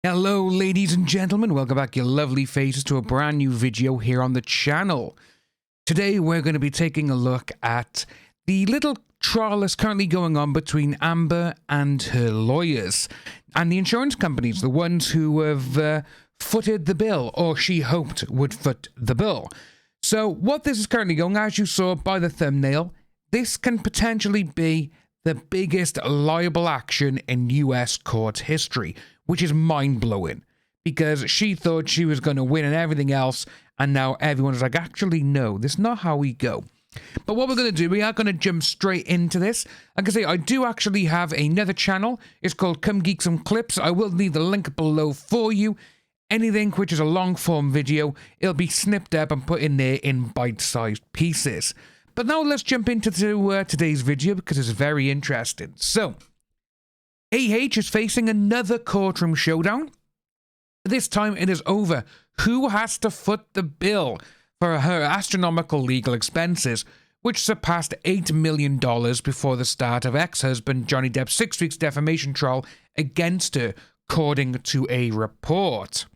Hello ladies and gentlemen, welcome back your lovely faces to a brand new video here on the channel. Today we're going to be taking a look at the little trial that's currently going on between Amber and her lawyers and the insurance companies, the ones who have footed the bill, or she hoped would foot the bill. So what this is currently going, as you saw by the thumbnail, this can potentially be the biggest liable action in US court history, which is mind-blowing, because she thought she was going to win and everything else, and now everyone's like, actually, no, this is not how we go. But what we're going to do, we are going to jump straight into this. Like I say, I do actually have another channel. It's called Come Geek Some Clips. I will leave the link below for you. Anything which is a long-form video, it'll be snipped up and put in there in bite-sized pieces. But now let's jump into today's video, because it's very interesting. So, AH is facing another courtroom showdown. This time it is over who has to foot the bill for her astronomical legal expenses, which surpassed $8 million before the start of ex-husband Johnny Depp's 6 weeks defamation trial against her, according to a report.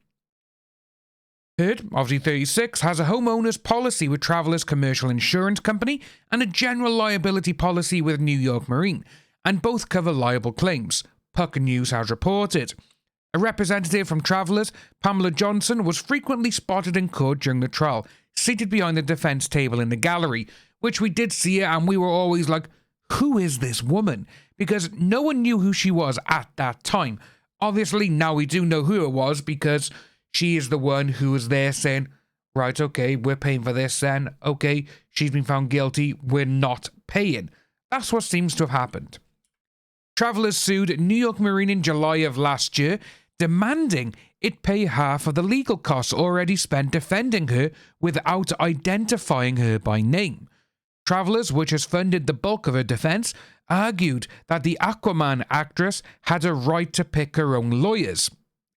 Heard, obviously 36, has a homeowner's policy with Travelers Commercial Insurance Company and a general liability policy with New York Marine, and both cover liable claims, Puck News has reported. A representative from Travelers, Pamela Johnson, was frequently spotted in court during the trial, seated behind the defense table in the gallery, which we did see her, and we were always like, who is this woman? Because no one knew who she was at that time. Obviously, now we do know who it was, because she is the one who was there saying, right, okay, we're paying for this then. Okay, she's been found guilty, we're not paying. That's what seems to have happened. Travelers sued New York Marine in July of last year, demanding it pay half of the legal costs already spent defending her without identifying her by name. Travelers, which has funded the bulk of her defense, argued that the Aquaman actress had a right to pick her own lawyers.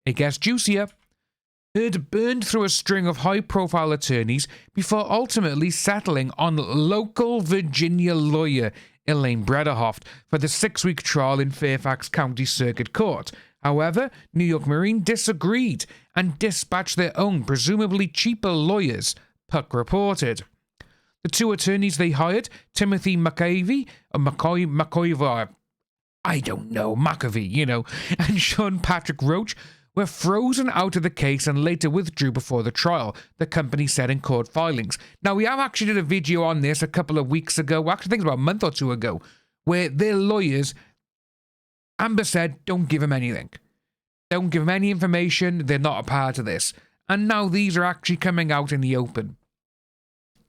It gets juicier. Heard burned through a string of high-profile attorneys before ultimately settling on local Virginia lawyer Elaine Bredehoft for the 6-week trial in Fairfax County Circuit Court. However, New York Marine disagreed and dispatched their own, presumably cheaper lawyers, Puck reported. The two attorneys they hired, Timothy McAvey, I don't know, McAvey, and Sean Patrick Roach, were frozen out of the case and later withdrew before the trial, the company said in court filings. Now, we have actually did a video on this a couple of weeks ago, actually I think it was about a month or two ago, where their lawyers, Amber said, don't give them anything. Don't give them any information, they're not a part of this. And now these are actually coming out in the open.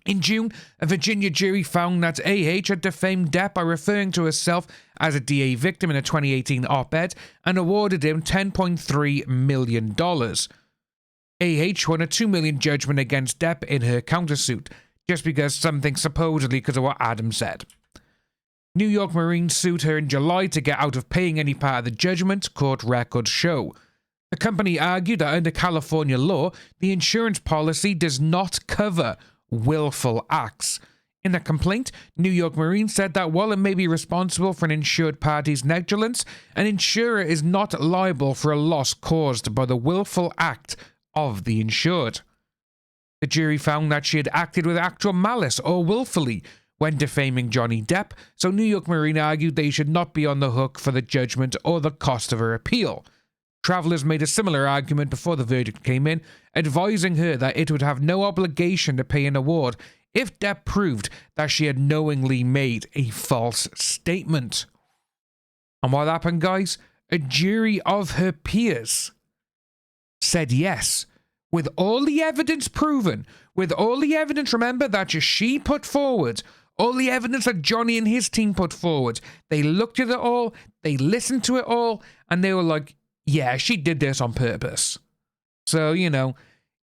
In June, a Virginia jury found that AH had defamed Depp by referring to herself as a DA victim in a 2018 op-ed and awarded him $10.3 million. AH won a $2 million judgment against Depp in her countersuit, just because supposedly because of what Adam said. New York Marine sued her in July to get out of paying any part of the judgment, court records show. The company argued that under California law, the insurance policy does not cover willful acts. In a complaint, New York Marine said that while it may be responsible for an insured party's negligence, an insurer is not liable for a loss caused by the willful act of the insured. The jury found that she had acted with actual malice or willfully when defaming Johnny Depp, so New York Marine argued they should not be on the hook for the judgment or the cost of her appeal. Travelers made a similar argument before the verdict came in, advising her that it would have no obligation to pay an award if Depp proved that she had knowingly made a false statement. And what happened, guys? A jury of her peers said yes. With all the evidence proven, with all the evidence, remember, that she put forward, all the evidence that Johnny and his team put forward, they looked at it all, they listened to it all, and they were like, yeah, she did this on purpose. So,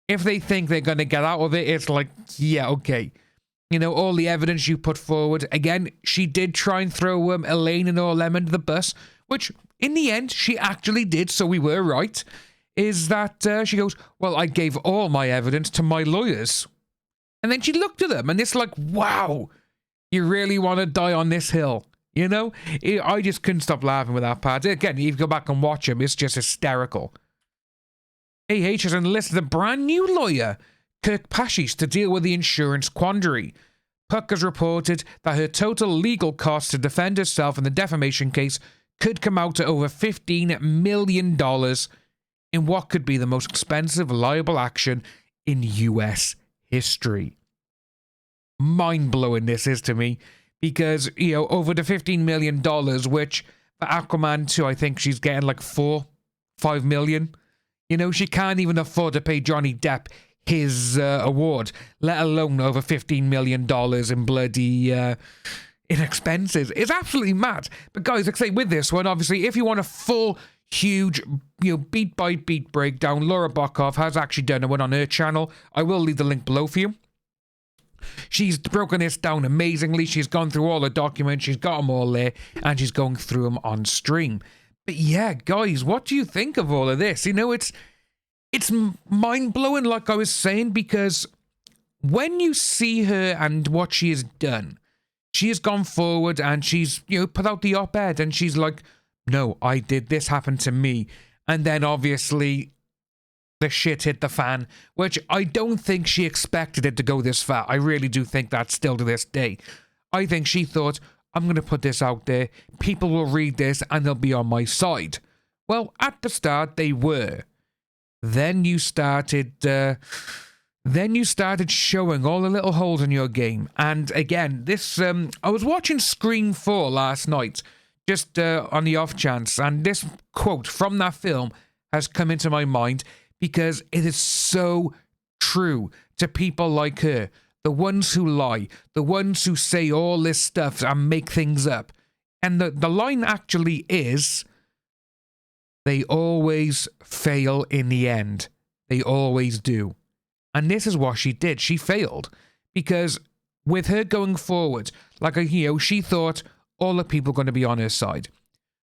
if they think they're going to get out of it, it's like, yeah, okay. All the evidence you put forward. Again, she did try and throw Elaine and all them under the bus, which in the end, she actually did, so we were right. Is that she goes, well, I gave all my evidence to my lawyers. And then she looked at them, and it's like, wow, you really want to die on this hill. I just couldn't stop laughing with that part. Again, if you go back and watch him, it's just hysterical. has enlisted a brand new lawyer, Kirkpatrick, to deal with the insurance quandary. Puck has reported that her total legal costs to defend herself in the defamation case could come out to over $15 million in what could be the most expensive liable action in US history. Mind-blowing this is to me, because, you know, over the $15 million, which for Aquaman 2, I think she's getting like $5 million. You know, she can't even afford to pay Johnny Depp his award, let alone over $15 million in bloody in expenses. It's absolutely mad. But guys, like I say, with this one, obviously, if you want a full, huge, you know, beat-by-beat breakdown, Laura Bockoff has actually done one on her channel. I will leave the link below for you. She's broken this down amazingly. She's gone through all the documents. She's got them all there, and she's going through them on stream. But yeah, guys, what do you think of all of this? You know, it's mind-blowing, like I was saying, because when you see her and what she has done, she has gone forward and she's, you know, put out the op-ed and she's like, no, I did, this happened to me. And then obviously the shit hit the fan, which I don't think she expected it to go this far. I really do think that still to this day. I think she thought, I'm going to put this out there, people will read this and they'll be on my side. Well, at the start they were. Then you started showing all the little holes in your game. And again, this I was watching Scream 4 last night, just on the off chance, and this quote from that film has come into my mind because it is so true to people like her, the ones who lie, the ones who say all this stuff and make things up. And the line actually is, they always fail in the end. They always do. And this is what she did. She failed. Because with her going forward, like, you know, she thought all the people were going to be on her side.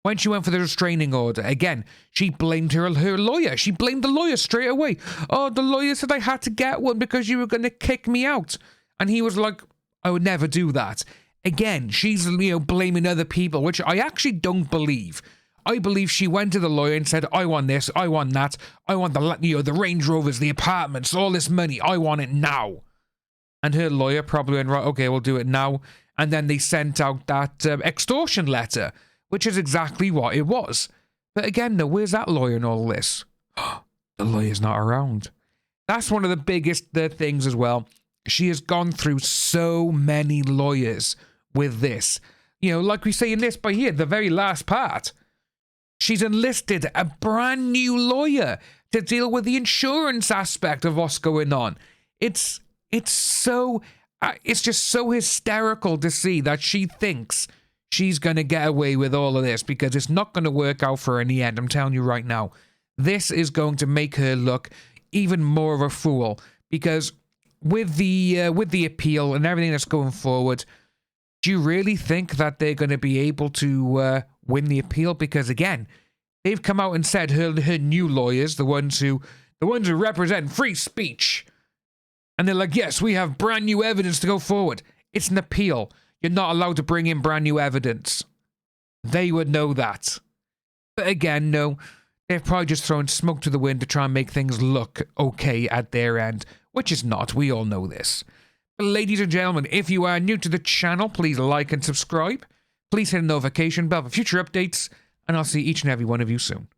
When she went for the restraining order, again, she blamed her lawyer. She blamed the lawyer straight away. Oh, the lawyer said I had to get one because you were going to kick me out. And he was like, I would never do that. Again, she's, you know, blaming other people, which I actually don't believe. I believe she went to the lawyer and said, I want this, I want that, I want the, you know, the Range Rovers, the apartments, all this money, I want it now. And her lawyer probably went, right, okay, we'll do it now. And then they sent out that extortion letter, which is exactly what it was. But again, no, where's that lawyer in all this? The lawyer's not around. That's one of the biggest things as well. She has gone through so many lawyers with this. You know, like we say in this by here, the very last part. She's enlisted a brand new lawyer to deal with the insurance aspect of what's going on. It's just so hysterical to see that she thinks she's going to get away with all of this, because it's not going to work out for her in the end. I'm telling you right now, this is going to make her look even more of a fool, because with the appeal and everything that's going forward, do you really think that they're going to be able to win the appeal? Because again, they've come out and said her new lawyers, the ones who represent free speech, and they're like, yes, we have brand new evidence to go forward. It's an appeal. You're not allowed to bring in brand new evidence. They would know that. But again, no, they're probably just throwing smoke to the wind to try and make things look okay at their end, which is not. We all know this. Ladies and gentlemen, if you are new to the channel, please like and subscribe. Please hit the notification bell for future updates, and I'll see each and every one of you soon.